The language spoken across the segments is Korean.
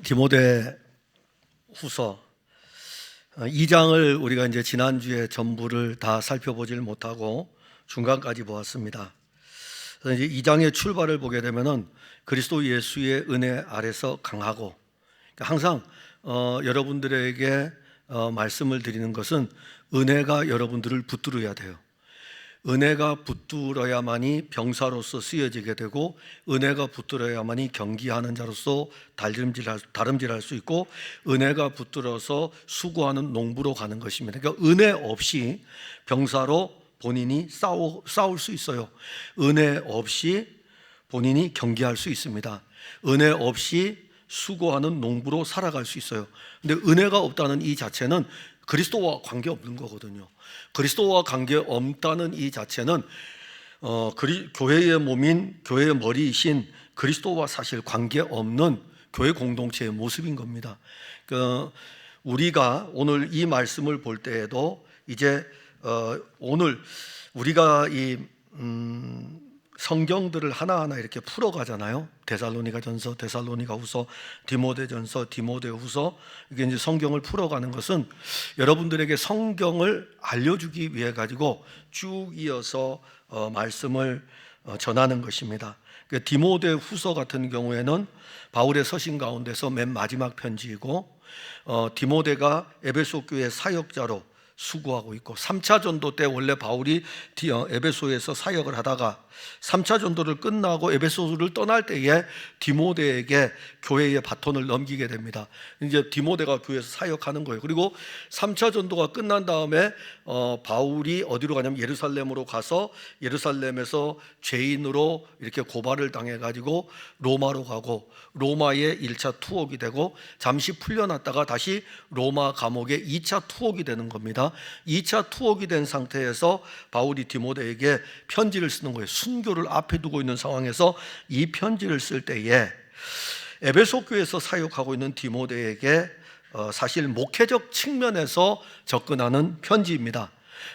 디모데 후서 2장을 우리가 이제 지난주에 전부를 다 살펴보질 못하고 중간까지 보았습니다. 그래서 이제 2장의 출발을 보게 되면은 그리스도 예수의 은혜 아래서 강하고, 항상 여러분들에게 말씀을 드리는 것은 은혜가 여러분들을 붙들어야 돼요. 은혜가 붙들어야만이 병사로서 쓰여지게 되고, 은혜가 붙들어야만이 경기하는 자로서 다름질할 수 있고, 은혜가 붙들어서 수고하는 농부로 가는 것입니다. 그러니까 은혜 없이 병사로 본인이 싸울 수 있어요. 은혜 없이 본인이 경기할 수 있습니다. 은혜 없이 수고하는 농부로 살아갈 수 있어요. 근데 은혜가 없다는 이 자체는 그리스도와 관계없는 거거든요. 그리스도와 관계없다는 이 자체는 교회의 몸인, 교회의 머리이신 그리스도와 사실 관계없는 교회 공동체의 모습인 겁니다. 우리가 오늘 이 말씀을 볼 때에도 이제 오늘 우리가 이 성경들을 하나하나 이렇게 풀어가잖아요. 데살로니가전서, 데살로니가후서, 디모데전서, 디모데후서, 이게 이제 성경을 풀어가는 것은 여러분들에게 성경을 알려주기 위해 가지고 쭉 이어서 말씀을 전하는 것입니다. 디모데후서 같은 경우에는 바울의 서신 가운데서 맨 마지막 편지이고, 디모데가 에베소 교회 사역자로 수고하고 있고, 3차 전도 때 원래 바울이 에베소에서 사역을 하다가 3차 전도를 끝나고 에베소를 떠날 때에 디모데에게 교회의 바톤을 넘기게 됩니다. 이제 디모데가 교회에서 사역하는 거예요. 그리고 3차 전도가 끝난 다음에 바울이 어디로 가냐면 예루살렘으로 가서 예루살렘에서 죄인으로 이렇게 고발을 당해가지고 로마로 가고, 로마의 1차 투옥이 되고, 잠시 풀려났다가 다시 로마 감옥의 2차 투옥이 되는 겁니다. 2차 투옥이 된 상태에서 바울이 디모데에게 편지를 쓰는 거예요. 순교를 앞에 두고 있는 상황에서 이 편지를 쓸 때에 에베소 교회에서 사역하고 있는 디모데에게 사실 목회적 측면에서 접근하는 편지입니다.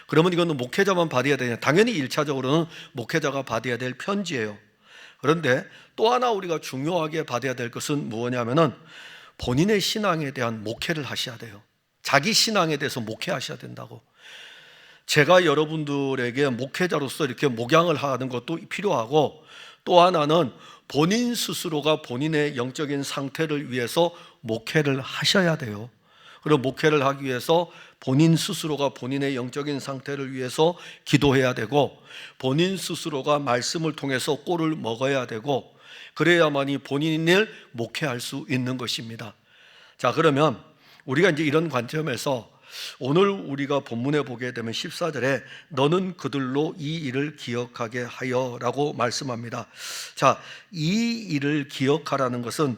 그러면 이거는 목회자만 받아야 되냐? 당연히 1차적으로는 목회자가 받아야 될 편지예요. 그런데 또 하나 우리가 중요하게 받아야 될 것은 무엇냐면은 본인의 신앙에 대한 목회를 하셔야 돼요. 자기 신앙에 대해서 목회하셔야 된다고. 제가 여러분들에게 목회자로서 이렇게 목양을 하는 것도 필요하고, 또 하나는 본인 스스로가 본인의 영적인 상태를 위해서 목회를 하셔야 돼요. 그리고 목회를 하기 위해서 본인 스스로가 본인의 영적인 상태를 위해서 기도해야 되고, 본인 스스로가 말씀을 통해서 꼴을 먹어야 되고, 그래야만이 본인을 목회할 수 있는 것입니다. 자, 그러면 우리가 이제 이런 관점에서 오늘 우리가 본문에 보게 되면 14절에 너는 그들로 이 일을 기억하게 하여 라고 말씀합니다. 자, 이 일을 기억하라는 것은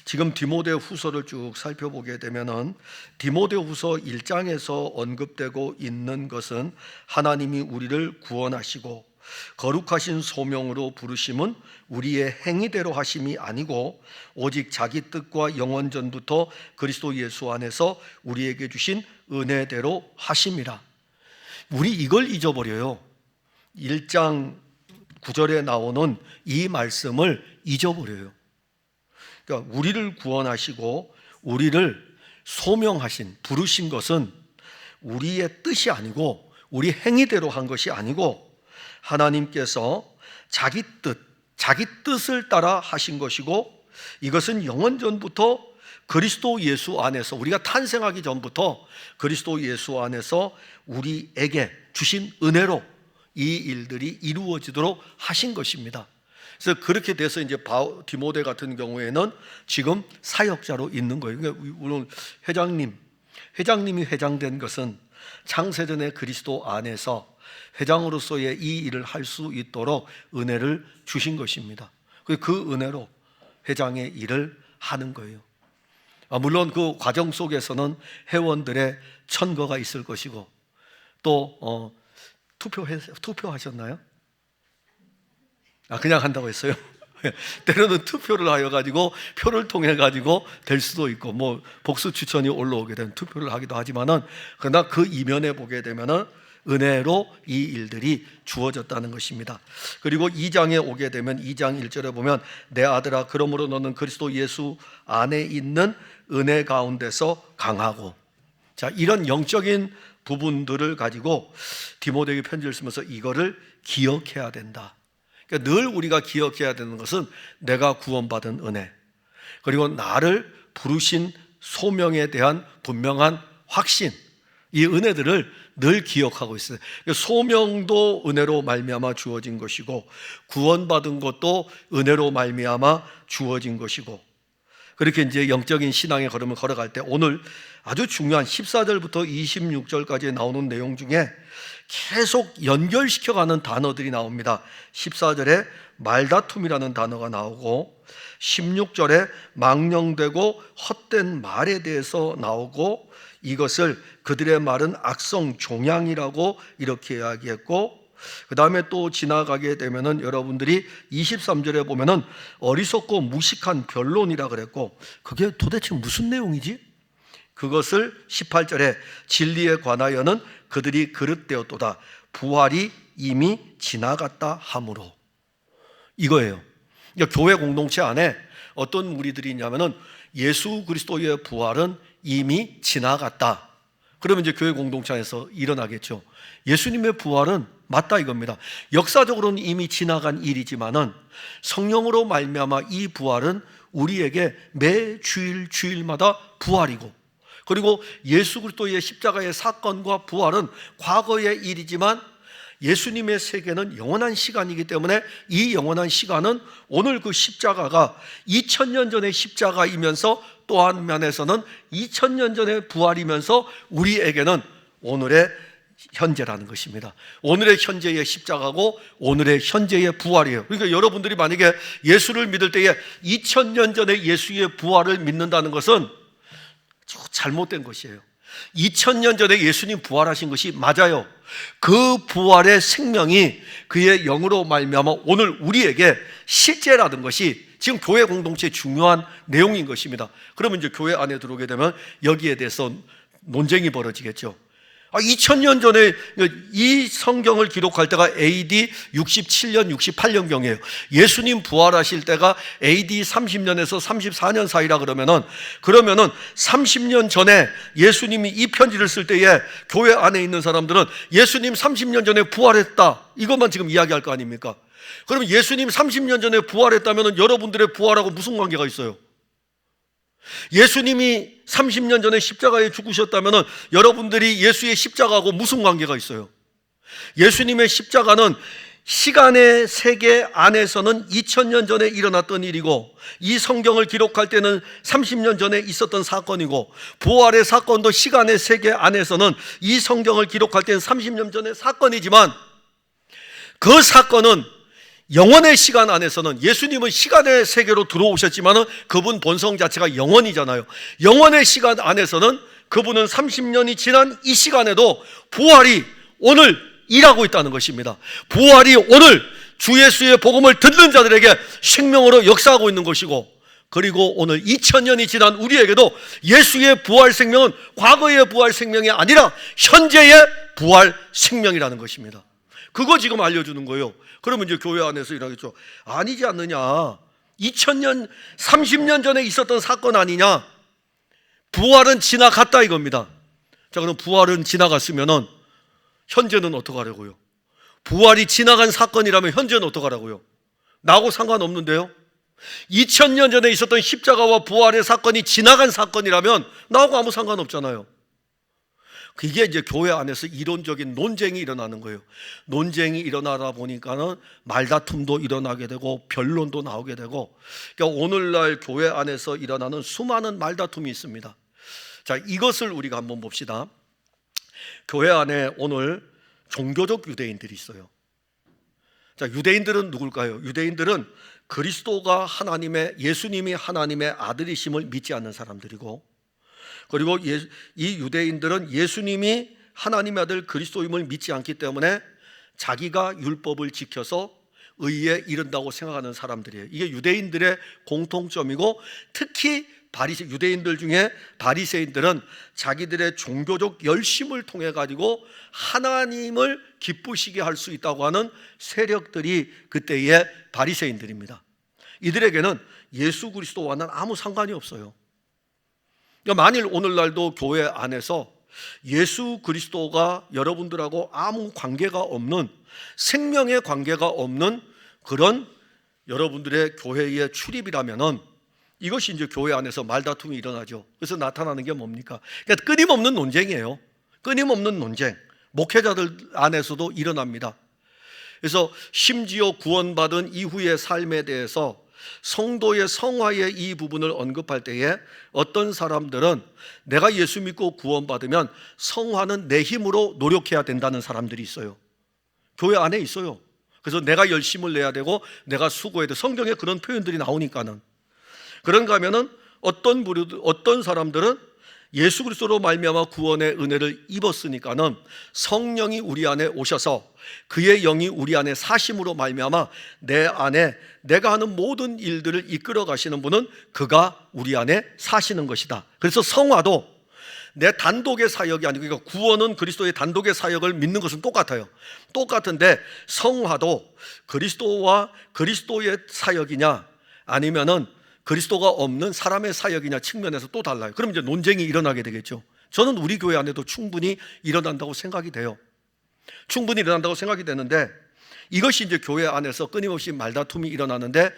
지금 디모데 후서를 쭉 살펴보게 되면은 디모데 후서 1장에서 언급되고 있는 것은 하나님이 우리를 구원하시고 거룩하신 소명으로 부르심은 우리의 행위대로 하심이 아니고 오직 자기 뜻과 영원 전부터 그리스도 예수 안에서 우리에게 주신 은혜대로 하심이라. 우리 이걸 잊어버려요. 1장 9절에 나오는 이 말씀을 잊어버려요. 그러니까 우리를 구원하시고 우리를 소명하신, 부르신 것은 우리의 뜻이 아니고 우리 행위대로 한 것이 아니고 하나님께서 자기 뜻을 따라 하신 것이고, 이것은 영원 전부터 그리스도 예수 안에서, 우리가 탄생하기 전부터 그리스도 예수 안에서 우리에게 주신 은혜로 이 일들이 이루어지도록 하신 것입니다. 그래서 그렇게 돼서 이제 디모데 같은 경우에는 지금 사역자로 있는 거예요. 그러니까 물론 회장님이 회장된 것은 창세전에 그리스도 안에서 회장으로서의 이 일을 할 수 있도록 은혜를 주신 것입니다. 그 은혜로 회장의 일을 하는 거예요. 물론 그 과정 속에서는 회원들의 천거가 있을 것이고, 또 투표하셨나요? 그냥 한다고 했어요. 때로는 투표를 하여 가지고 표를 통해 가지고 될 수도 있고, 뭐 복수 추천이 올라오게 되면 투표를 하기도 하지만은, 그러나 그 이면에 보게 되면은 은혜로 이 일들이 주어졌다는 것입니다. 그리고 2장에 오게 되면 2장 1절에 보면 내 아들아 그러므로 너는 그리스도 예수 안에 있는 은혜 가운데서 강하고, 자, 이런 영적인 부분들을 가지고 디모데에게 편지를 쓰면서 이거를 기억해야 된다. 그러니까 늘 우리가 기억해야 되는 것은 내가 구원받은 은혜, 그리고 나를 부르신 소명에 대한 분명한 확신, 이 은혜들을 늘 기억하고 있어요. 소명도 은혜로 말미암아 주어진 것이고 구원받은 것도 은혜로 말미암아 주어진 것이고, 그렇게 이제 영적인 신앙의 걸음을 걸어갈 때 오늘 아주 중요한 14절부터 26절까지 나오는 내용 중에 계속 연결시켜가는 단어들이 나옵니다. 14절에 말다툼이라는 단어가 나오고 16절에 망령되고 헛된 말에 대해서 나오고, 이것을 그들의 말은 악성 종양이라고 이렇게 이야기했고, 그 다음에 또 지나가게 되면은 여러분들이 23절에 보면은 어리석고 무식한 변론이라 그랬고, 그게 도대체 무슨 내용이지? 그것을 18절에 진리에 관하여는 그들이 그릇되었도다 부활이 이미 지나갔다 하므로, 이거예요. 그러니까 교회 공동체 안에 어떤 무리들이 있냐면은 예수 그리스도의 부활은 이미 지나갔다. 그러면 이제 교회 공동체 안에서 일어나겠죠. 예수님의 부활은 맞다 이겁니다. 역사적으로는 이미 지나간 일이지만은 성령으로 말미암아 이 부활은 우리에게 매 주일마다 부활이고, 그리고 예수 그리스도의 십자가의 사건과 부활은 과거의 일이지만 예수님의 세계는 영원한 시간이기 때문에 이 영원한 시간은 오늘 그 십자가가 2000년 전의 십자가이면서 또 한 면에서는 2000년 전의 부활이면서 우리에게는 오늘의 현재라는 것입니다. 오늘의 현재의 십자가고 오늘의 현재의 부활이에요. 그러니까 여러분들이 만약에 예수를 믿을 때에 2000년 전에 예수의 부활을 믿는다는 것은 잘못된 것이에요. 2000년 전에 예수님 부활하신 것이 맞아요. 그 부활의 생명이 그의 영으로 말미암아 오늘 우리에게 실제라는 것이 지금 교회 공동체의 중요한 내용인 것입니다. 그러면 이제 교회 안에 들어오게 되면 여기에 대해서 논쟁이 벌어지겠죠. 2000년 전에 이 성경을 기록할 때가 AD 67년, 68년경이에요. 예수님 부활하실 때가 AD 30년에서 34년 사이라 그러면은 30년 전에 예수님이 이 편지를 쓸 때에 교회 안에 있는 사람들은 예수님 30년 전에 부활했다, 이것만 지금 이야기할 거 아닙니까? 그러면 예수님 30년 전에 부활했다면 여러분들의 부활하고 무슨 관계가 있어요? 예수님이 30년 전에 십자가에 죽으셨다면 여러분들이 예수의 십자가하고 무슨 관계가 있어요? 예수님의 십자가는 시간의 세계 안에서는 2000년 전에 일어났던 일이고, 이 성경을 기록할 때는 30년 전에 있었던 사건이고, 부활의 사건도 시간의 세계 안에서는 이 성경을 기록할 때는 30년 전의 사건이지만, 그 사건은 영원의 시간 안에서는, 예수님은 시간의 세계로 들어오셨지만 그분 본성 자체가 영원이잖아요. 영원의 시간 안에서는 그분은 30년이 지난 이 시간에도 부활이 오늘 일하고 있다는 것입니다. 부활이 오늘 주 예수의 복음을 듣는 자들에게 생명으로 역사하고 있는 것이고, 그리고 오늘 2000년이 지난 우리에게도 예수의 부활 생명은 과거의 부활 생명이 아니라 현재의 부활 생명이라는 것입니다. 그거 지금 알려주는 거예요. 그러면 이제 교회 안에서 이러겠죠. 아니지 않느냐, 2000년 30년 전에 있었던 사건 아니냐, 부활은 지나갔다 이겁니다. 자, 그럼 부활은 지나갔으면은 현재는 어떡하려고요? 부활이 지나간 사건이라면 현재는 어떡하라고요? 나하고 상관없는데요. 2000년 전에 있었던 십자가와 부활의 사건이 지나간 사건이라면 나하고 아무 상관없잖아요. 그게 이제 교회 안에서 이론적인 논쟁이 일어나는 거예요. 논쟁이 일어나다 보니까는 말다툼도 일어나게 되고 변론도 나오게 되고, 그러니까 오늘날 교회 안에서 일어나는 수많은 말다툼이 있습니다. 자, 이것을 우리가 한번 봅시다. 교회 안에 오늘 종교적 유대인들이 있어요. 자, 유대인들은 누굴까요? 유대인들은 그리스도가 하나님의, 예수님이 하나님의 아들이심을 믿지 않는 사람들이고, 그리고 이 유대인들은 예수님이 하나님의 아들 그리스도임을 믿지 않기 때문에 자기가 율법을 지켜서 의에 이른다고 생각하는 사람들이에요. 이게 유대인들의 공통점이고, 특히 유대인들 중에 바리새인들은 자기들의 종교적 열심을 통해 가지고 하나님을 기쁘시게 할 수 있다고 하는 세력들이 그때의 바리새인들입니다. 이들에게는 예수 그리스도와는 아무 상관이 없어요. 그러니까 만일 오늘날도 교회 안에서 예수 그리스도가 여러분들하고 아무 관계가 없는, 생명의 관계가 없는 그런 여러분들의 교회의 출입이라면은 이것이 이제 교회 안에서 말다툼이 일어나죠. 그래서 나타나는 게 뭡니까? 그러니까 끊임없는 논쟁이에요. 끊임없는 논쟁. 목회자들 안에서도 일어납니다. 그래서 심지어 구원받은 이후의 삶에 대해서 성도의 성화의 이 부분을 언급할 때에 어떤 사람들은 내가 예수 믿고 구원받으면 성화는 내 힘으로 노력해야 된다는 사람들이 있어요. 교회 안에 있어요. 그래서 내가 열심을 내야 되고 내가 수고해야 돼. 성경에 그런 표현들이 나오니까는. 그런가 하면은 어떤 사람들은 예수 그리스도로 말미암아 구원의 은혜를 입었으니까는 성령이 우리 안에 오셔서 그의 영이 우리 안에 사심으로 말미암아 내 안에 내가 하는 모든 일들을 이끌어 가시는 분은 그가 우리 안에 사시는 것이다. 그래서 성화도 내 단독의 사역이 아니고, 그러니까 구원은 그리스도의 단독의 사역을 믿는 것은 똑같아요. 똑같은데 성화도 그리스도와 그리스도의 사역이냐 아니면은 그리스도가 없는 사람의 사역이냐 측면에서 또 달라요. 그럼 이제 논쟁이 일어나게 되겠죠. 저는 우리 교회 안에도 충분히 일어난다고 생각이 돼요. 충분히 일어난다고 생각이 되는데, 이것이 이제 교회 안에서 끊임없이 말다툼이 일어나는데,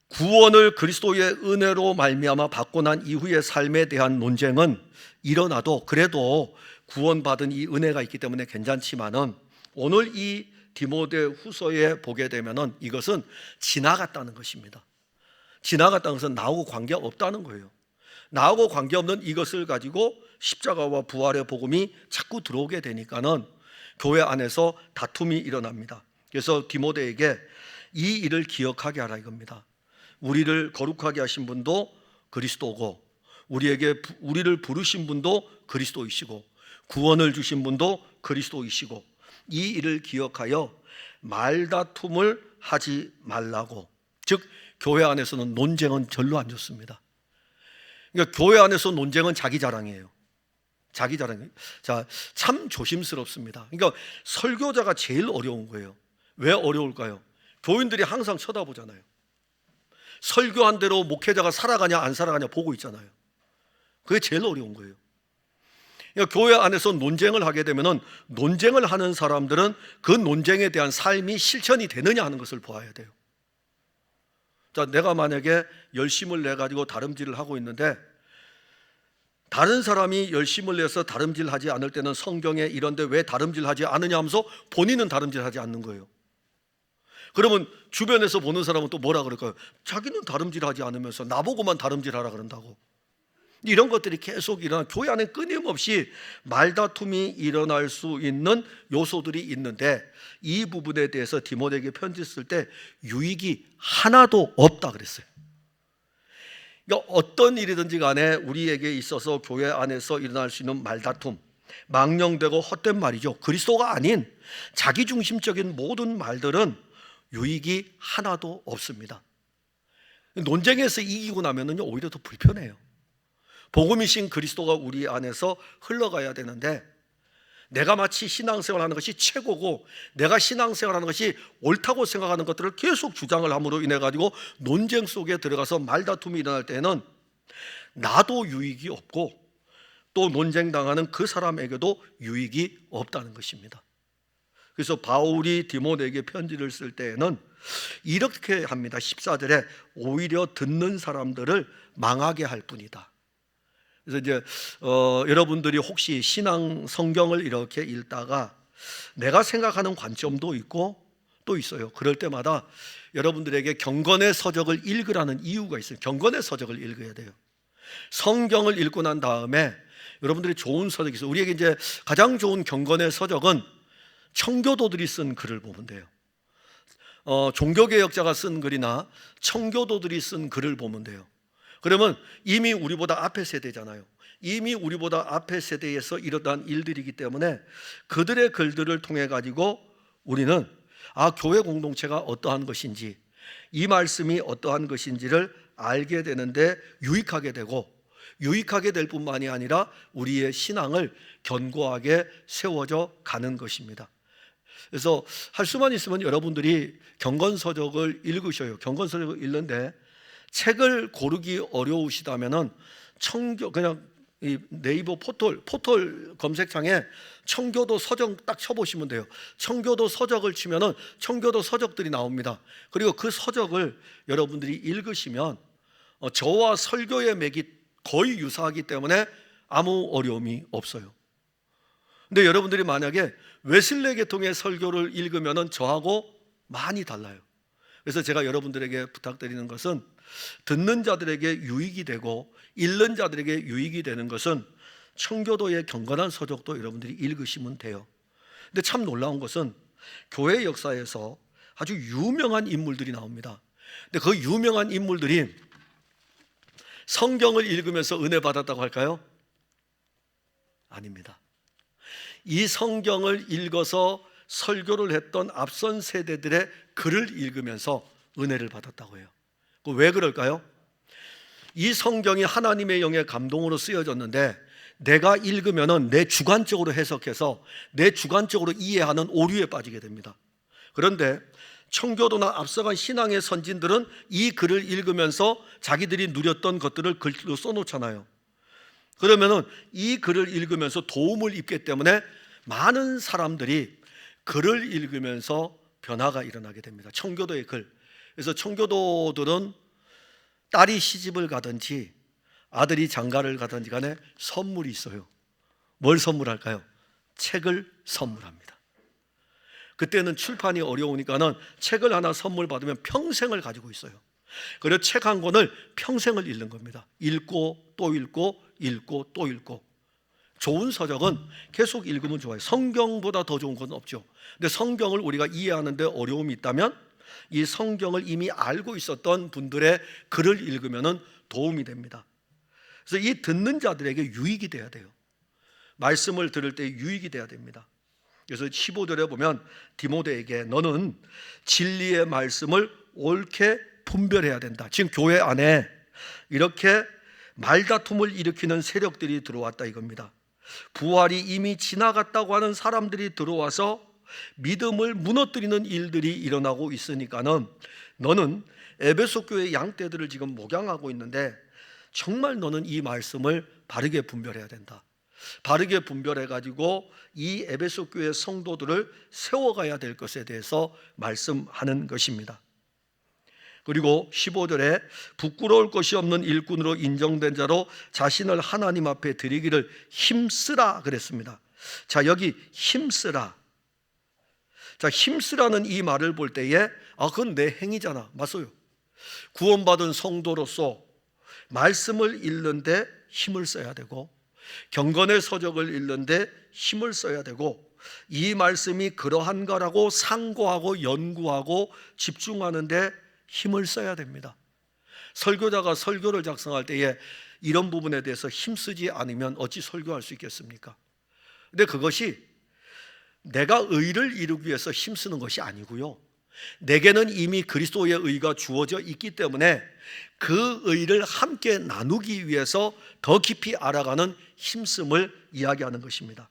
구원을 그리스도의 은혜로 말미암아 받고 난 이후의 삶에 대한 논쟁은 일어나도 그래도 구원받은 이 은혜가 있기 때문에 괜찮지만은 오늘 이 디모데 후서에 보게 되면은 이것은 지나갔다는 것입니다. 지나갔다는 것은 나하고 관계없다는 거예요. 나하고 관계없는 이것을 가지고 십자가와 부활의 복음이 자꾸 들어오게 되니까는 교회 안에서 다툼이 일어납니다. 그래서 디모데에게 이 일을 기억하게 하라 이겁니다. 우리를 거룩하게 하신 분도 그리스도고, 우리를 부르신 분도 그리스도이시고, 구원을 주신 분도 그리스도이시고, 이 일을 기억하여 말다툼을 하지 말라고. 즉 교회 안에서는 논쟁은 절로 안 좋습니다. 그러니까 교회 안에서 논쟁은 자기 자랑이에요. 자기 자랑이에요. 자, 참 조심스럽습니다. 그러니까 설교자가 제일 어려운 거예요. 왜 어려울까요? 교인들이 항상 쳐다보잖아요. 설교한 대로 목회자가 살아가냐 안 살아가냐 보고 있잖아요. 그게 제일 어려운 거예요. 그러니까 교회 안에서 논쟁을 하게 되면은 논쟁을 하는 사람들은 그 논쟁에 대한 삶이 실천이 되느냐 하는 것을 보아야 돼요. 자, 내가 만약에 열심을 내 가지고 다름질을 하고 있는데 다른 사람이 열심을 내서 다름질하지 않을 때는 성경에 이런데 왜 다름질하지 않느냐 하면서 본인은 다름질하지 않는 거예요. 그러면 주변에서 보는 사람은 또 뭐라 그럴까요? 자기는 다름질하지 않으면서 나보고만 다름질하라 그런다고. 이런 것들이 계속 일어나 교회 안에 끊임없이 말다툼이 일어날 수 있는 요소들이 있는데, 이 부분에 대해서 디모데에게 편지 쓸 때 유익이 하나도 없다 그랬어요. 그러니까 어떤 일이든지 간에 우리에게 있어서 교회 안에서 일어날 수 있는 말다툼, 망령되고 헛된 말이죠. 그리스도가 아닌 자기중심적인 모든 말들은 유익이 하나도 없습니다. 논쟁에서 이기고 나면은요 오히려 더 불편해요. 복음이신 그리스도가 우리 안에서 흘러가야 되는데, 내가 마치 신앙생활하는 것이 최고고 내가 신앙생활하는 것이 옳다고 생각하는 것들을 계속 주장을 함으로 인해 가지고 논쟁 속에 들어가서 말다툼이 일어날 때는 나도 유익이 없고 또 논쟁당하는 그 사람에게도 유익이 없다는 것입니다. 그래서 바울이 디모데에게 편지를 쓸 때에는 이렇게 합니다. 14절에 오히려 듣는 사람들을 망하게 할 뿐이다. 그래서 이제 여러분들이 혹시 신앙 성경을 이렇게 읽다가 내가 생각하는 관점도 있고 또 있어요. 그럴 때마다 여러분들에게 경건의 서적을 읽으라는 이유가 있어요. 경건의 서적을 읽어야 돼요. 성경을 읽고 난 다음에 여러분들이 좋은 서적이 있어요. 우리에게 이제 가장 좋은 경건의 서적은 청교도들이 쓴 글을 보면 돼요. 종교개혁자가 쓴 글이나 청교도들이 쓴 글을 보면 돼요. 그러면 이미 우리보다 앞에 세대잖아요. 이미 우리보다 앞에 세대에서 일어난 일들이기 때문에 그들의 글들을 통해 가지고 우리는 교회 공동체가 어떠한 것인지, 이 말씀이 어떠한 것인지를 알게 되는데 유익하게 되고, 유익하게 될 뿐만이 아니라 우리의 신앙을 견고하게 세워져 가는 것입니다. 그래서 할 수만 있으면 여러분들이 경건서적을 읽으셔요. 경건서적을 읽는데 책을 고르기 어려우시다면은 그냥 이 네이버 포털 검색창에 청교도 서적 딱 쳐보시면 돼요. 청교도 서적을 치면은 청교도 서적들이 나옵니다. 그리고 그 서적을 여러분들이 읽으시면 저와 설교의 맥이 거의 유사하기 때문에 아무 어려움이 없어요. 근데 여러분들이 만약에 웨슬레 계통의 설교를 읽으면은 저하고 많이 달라요. 그래서 제가 여러분들에게 부탁드리는 것은 듣는 자들에게 유익이 되고 읽는 자들에게 유익이 되는 것은 청교도의 경건한 서적도 여러분들이 읽으시면 돼요. 근데 참 놀라운 것은 교회 역사에서 아주 유명한 인물들이 나옵니다. 근데 그 유명한 인물들이 성경을 읽으면서 은혜 받았다고 할까요? 아닙니다. 이 성경을 읽어서 설교를 했던 앞선 세대들의 글을 읽으면서 은혜를 받았다고 해요. 왜 그럴까요? 이 성경이 하나님의 영의 감동으로 쓰여졌는데 내가 읽으면은 내 주관적으로 해석해서 내 주관적으로 이해하는 오류에 빠지게 됩니다. 그런데 청교도나 앞서간 신앙의 선진들은 이 글을 읽으면서 자기들이 누렸던 것들을 글로 써놓잖아요. 그러면은 이 글을 읽으면서 도움을 입기 때문에 많은 사람들이 글을 읽으면서 변화가 일어나게 됩니다. 청교도의 글. 그래서 청교도들은 딸이 시집을 가든지 아들이 장가를 가든지 간에 선물이 있어요. 뭘 선물할까요? 책을 선물합니다. 그때는 출판이 어려우니까는 책을 하나 선물 받으면 평생을 가지고 있어요. 그래서 책 한 권을 평생을 읽는 겁니다. 읽고 또 읽고 읽고 또 읽고. 좋은 서적은 계속 읽으면 좋아요. 성경보다 더 좋은 건 없죠. 근데 성경을 우리가 이해하는데 어려움이 있다면 이 성경을 이미 알고 있었던 분들의 글을 읽으면 도움이 됩니다. 그래서 이 듣는 자들에게 유익이 돼야 돼요. 말씀을 들을 때 유익이 돼야 됩니다. 그래서 15절에 보면 디모데에게 너는 진리의 말씀을 옳게 분별해야 된다. 지금 교회 안에 이렇게 말다툼을 일으키는 세력들이 들어왔다 이겁니다. 부활이 이미 지나갔다고 하는 사람들이 들어와서 믿음을 무너뜨리는 일들이 일어나고 있으니까는 너는 에베소 교회 양떼들을 지금 목양하고 있는데 정말 너는 이 말씀을 바르게 분별해야 된다. 바르게 분별해 가지고 이 에베소 교회 성도들을 세워가야 될 것에 대해서 말씀하는 것입니다. 그리고 15절에 부끄러울 것이 없는 일꾼으로 인정된 자로 자신을 하나님 앞에 드리기를 힘쓰라 그랬습니다. 자, 여기 힘쓰라. 자, 힘쓰라는 이 말을 볼 때에 그건 내 행위잖아. 맞아요. 구원받은 성도로서 말씀을 읽는데 힘을 써야 되고 경건의 서적을 읽는데 힘을 써야 되고 이 말씀이 그러한 거라고 상고하고 연구하고 집중하는데 힘을 써야 됩니다. 설교자가 설교를 작성할 때에 이런 부분에 대해서 힘쓰지 않으면 어찌 설교할 수 있겠습니까? 근데 그것이 내가 의를 이루기 위해서 힘쓰는 것이 아니고요, 내게는 이미 그리스도의 의가 주어져 있기 때문에 그 의를 함께 나누기 위해서 더 깊이 알아가는 힘씀을 이야기하는 것입니다.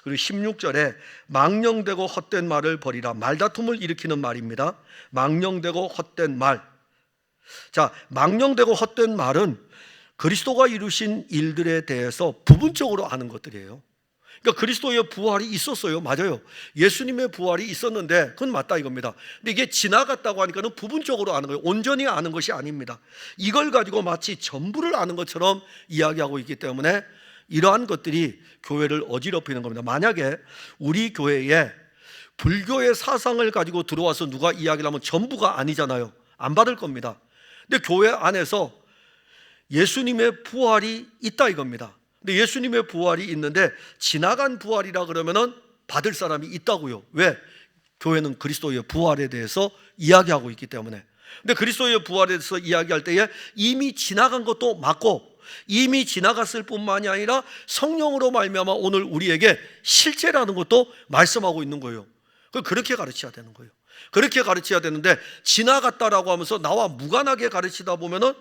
그리고 16절에 망령되고 헛된 말을 버리라. 말다툼을 일으키는 말입니다. 망령되고 헛된 말. 자, 망령되고 헛된 말은 그리스도가 이루신 일들에 대해서 부분적으로 아는 것들이에요. 그러니까 그리스도의 부활이 있었어요. 맞아요. 예수님의 부활이 있었는데 그건 맞다 이겁니다. 근데 이게 지나갔다고 하니까는 부분적으로 아는 거예요. 온전히 아는 것이 아닙니다. 이걸 가지고 마치 전부를 아는 것처럼 이야기하고 있기 때문에 이러한 것들이 교회를 어지럽히는 겁니다. 만약에 우리 교회에 불교의 사상을 가지고 들어와서 누가 이야기를 하면 전부가 아니잖아요. 안 받을 겁니다. 근데 교회 안에서 예수님의 부활이 있다 이겁니다. 근데 예수님의 부활이 있는데 지나간 부활이라 그러면은 받을 사람이 있다고요. 왜? 교회는 그리스도의 부활에 대해서 이야기하고 있기 때문에. 근데 그리스도의 부활에 대해서 이야기할 때에 이미 지나간 것도 맞고 이미 지나갔을 뿐만이 아니라 성령으로 말미암아 오늘 우리에게 실제라는 것도 말씀하고 있는 거예요. 그렇게 가르쳐야 되는 거예요. 그렇게 가르쳐야 되는데 지나갔다라고 하면서 나와 무관하게 가르치다 보면은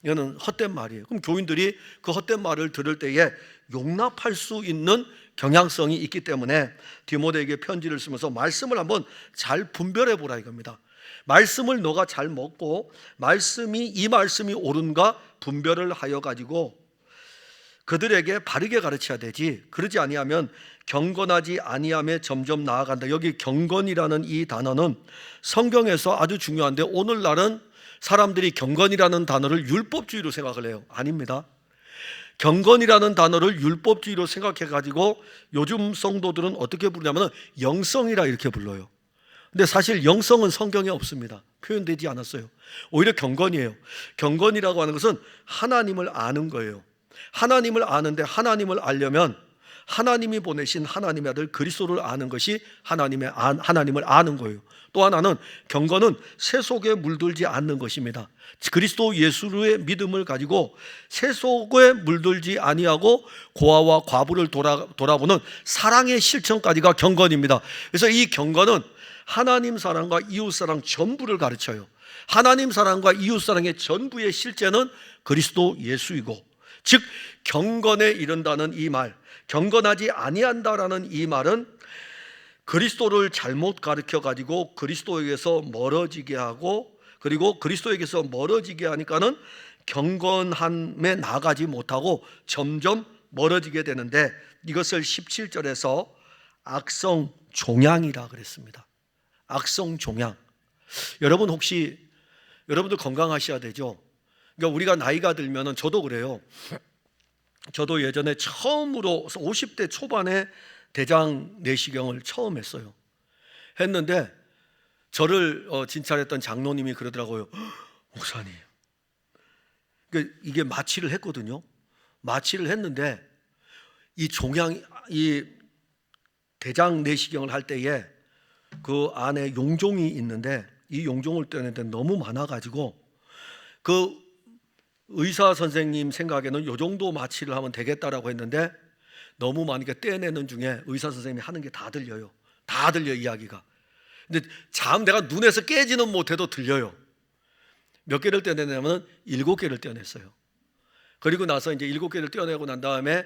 이거는 헛된 말이에요. 그럼 교인들이 그 헛된 말을 들을 때에 용납할 수 있는 경향성이 있기 때문에 디모데에게 편지를 쓰면서 말씀을 한번 잘 분별해 보라 이겁니다. 말씀을 너가 잘 먹고 이 말씀이 옳은가 분별을 하여 가지고 그들에게 바르게 가르쳐야 되지. 그러지 아니하면 경건하지 아니함에 점점 나아간다. 여기 경건이라는 이 단어는 성경에서 아주 중요한데 오늘날은 사람들이 경건이라는 단어를 율법주의로 생각을 해요. 아닙니다. 경건이라는 단어를 율법주의로 생각해 가지고 요즘 성도들은 어떻게 부르냐면 영성이라 이렇게 불러요. 근데 사실 영성은 성경에 없습니다. 표현되지 않았어요. 오히려 경건이에요. 경건이라고 하는 것은 하나님을 아는 거예요. 하나님을 아는데 하나님을 알려면 하나님이 보내신 하나님의 아들 그리스도를 아는 것이 하나님을 아는 거예요. 또 하나는 경건은 세속에 물들지 않는 것입니다. 그리스도 예수의 믿음을 가지고 세속에 물들지 아니하고 고아와 과부를 돌아보는 사랑의 실천까지가 경건입니다. 그래서 이 경건은 하나님 사랑과 이웃 사랑 전부를 가르쳐요. 하나님 사랑과 이웃 사랑의 전부의 실제는 그리스도 예수이고, 즉 경건에 이른다는 이 말, 경건하지 아니한다라는 이 말은 그리스도를 잘못 가르쳐 가지고 그리스도에게서 멀어지게 하고, 그리고 그리스도에게서 멀어지게 하니까는 경건함에 나가지 못하고 점점 멀어지게 되는데, 이것을 17절에서 악성 종양이라 그랬습니다. 악성 종양. 여러분 혹시 여러분도 건강하셔야 되죠. 그러니까 우리가 나이가 들면은, 저도 그래요. 저도 예전에 처음으로 50대 초반에 대장 내시경을 처음 했어요. 했는데 저를 진찰했던 장로님이 그러더라고요. 목사님, 이게 마취를 했거든요. 마취를 했는데 이 대장 내시경을 할 때에 그 안에 용종이 있는데 이 용종을 떼는데 너무 많아가지고 그 의사 선생님 생각에는 이 정도 마취를 하면 되겠다라고 했는데 너무 많으니까 떼내는 중에 의사 선생님이 하는 게 다 들려요. 다 들려 이야기가. 근데 내가 눈에서 깨지는 못해도 들려요. 몇 개를 떼내냐면 7개를 떼어냈어요. 그리고 나서 이제 7개를 떼어내고 난 다음에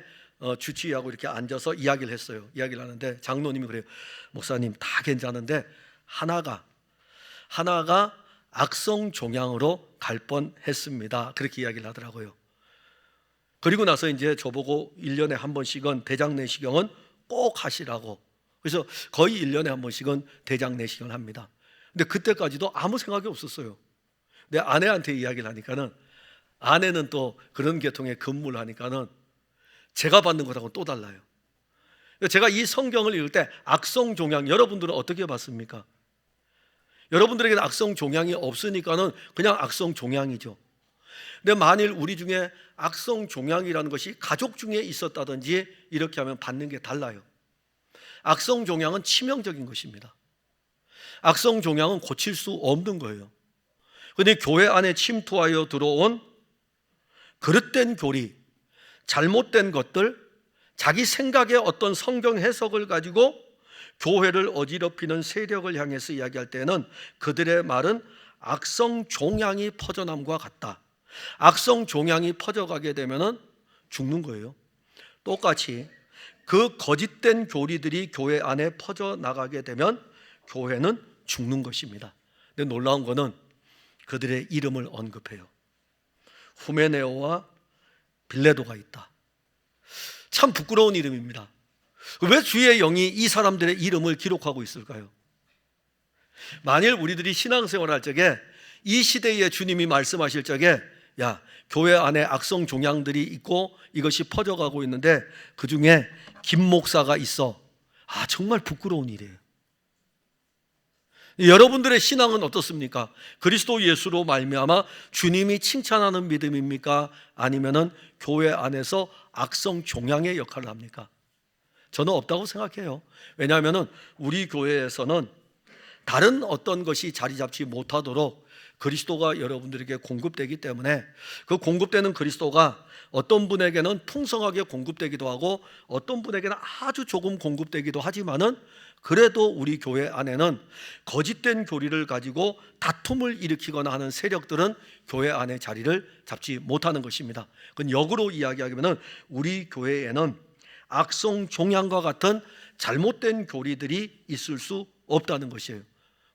주치의하고 이렇게 앉아서 이야기를 했어요. 이야기를 하는데 장로님이 그래요. 목사님 다 괜찮은데 하나가 악성 종양으로 갈 뻔했습니다. 그렇게 이야기를 하더라고요. 그리고 나서 이제 저보고 1년에 한 번씩은 대장 내시경은 꼭 하시라고. 그래서 거의 1년에 한 번씩은 대장 내시경을 합니다. 근데 그때까지도 아무 생각이 없었어요. 내 아내한테 이야기를 하니까는, 아내는 또 그런 계통의 근무를 하니까는 제가 받는 것하고 또 달라요. 제가 이 성경을 읽을 때 악성 종양, 여러분들은 어떻게 봤습니까? 여러분들에게는 악성 종양이 없으니까는 그냥 악성 종양이죠. 근데 만일 우리 중에 악성 종양이라는 것이 가족 중에 있었다든지 이렇게 하면 받는 게 달라요. 악성 종양은 치명적인 것입니다. 악성 종양은 고칠 수 없는 거예요. 그런데 교회 안에 침투하여 들어온 그릇된 교리, 잘못된 것들, 자기 생각의 어떤 성경 해석을 가지고 교회를 어지럽히는 세력을 향해서 이야기할 때는 그들의 말은 악성 종양이 퍼져남과 같다. 악성 종양이 퍼져가게 되면 죽는 거예요. 똑같이 그 거짓된 교리들이 교회 안에 퍼져나가게 되면 교회는 죽는 것입니다. 근데 놀라운 거는 그들의 이름을 언급해요. 후메네오와 빌레도가 있다. 참 부끄러운 이름입니다. 왜 주의 영이 이 사람들의 이름을 기록하고 있을까요? 만일 우리들이 신앙생활 할 적에 이 시대에 주님이 말씀하실 적에, 야, 교회 안에 악성 종양들이 있고 이것이 퍼져가고 있는데 그 중에 김 목사가 있어. 정말 부끄러운 일이에요. 여러분들의 신앙은 어떻습니까? 그리스도 예수로 말미암아 주님이 칭찬하는 믿음입니까? 아니면은 교회 안에서 악성 종양의 역할을 합니까? 저는 없다고 생각해요. 왜냐하면 우리 교회에서는 다른 어떤 것이 자리 잡지 못하도록 그리스도가 여러분들에게 공급되기 때문에 그 공급되는 그리스도가 어떤 분에게는 풍성하게 공급되기도 하고 어떤 분에게는 아주 조금 공급되기도 하지만은 그래도 우리 교회 안에는 거짓된 교리를 가지고 다툼을 일으키거나 하는 세력들은 교회 안에 자리를 잡지 못하는 것입니다. 그건 역으로 이야기하면 우리 교회에는 악성 종양과 같은 잘못된 교리들이 있을 수 없다는 것이에요.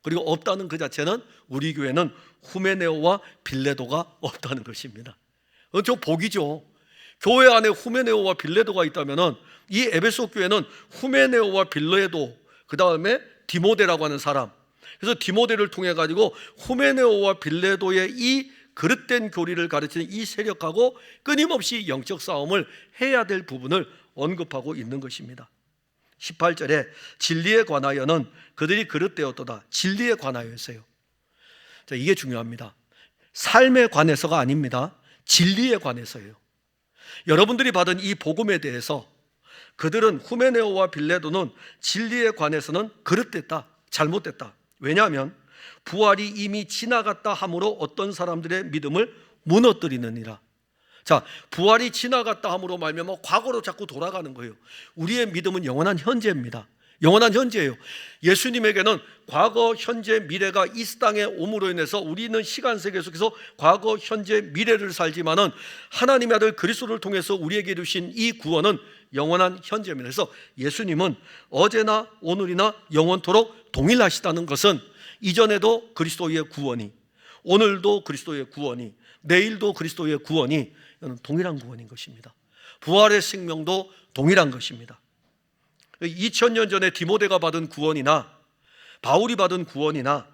그리고 없다는 그 자체는 우리 교회는 후메네오와 빌레도가 없다는 것입니다. 저 복이죠. 교회 안에 후메네오와 빌레도가 있다면 이 에베소 교회는 후메네오와 빌레도, 그 다음에 디모데라고 하는 사람, 그래서 디모데를 통해 가지고 후메네오와 빌레도의 이 그릇된 교리를 가르치는 이 세력하고 끊임없이 영적 싸움을 해야 될 부분을 언급하고 있는 것입니다. 18절에 진리에 관하여는 그들이 그릇되었도다. 진리에 관하여서요. 자, 이게 중요합니다. 삶에 관해서가 아닙니다. 진리에 관해서예요. 여러분들이 받은 이 복음에 대해서 그들은 후메네오와 빌레도는 진리에 관해서는 그릇됐다, 잘못됐다. 왜냐하면 부활이 이미 지나갔다 함으로 어떤 사람들의 믿음을 무너뜨리느니라. 자, 부활이 지나갔다 함으로 말미암아 과거로 자꾸 돌아가는 거예요. 우리의 믿음은 영원한 현재입니다. 영원한 현재예요. 예수님에게는 과거, 현재, 미래가 이 땅에 옴으로 인해서 우리는 시간 세계 속에서 과거, 현재, 미래를 살지만은 하나님의 아들 그리스도를 통해서 우리에게 이루신 이 구원은 영원한 현재입니다. 그래서 예수님은 어제나 오늘이나 영원토록 동일하시다는 것은 이전에도 그리스도의 구원이, 오늘도 그리스도의 구원이, 내일도 그리스도의 구원이 동일한 구원인 것입니다. 부활의 생명도 동일한 것입니다. 2000년 전에 디모데가 받은 구원이나 바울이 받은 구원이나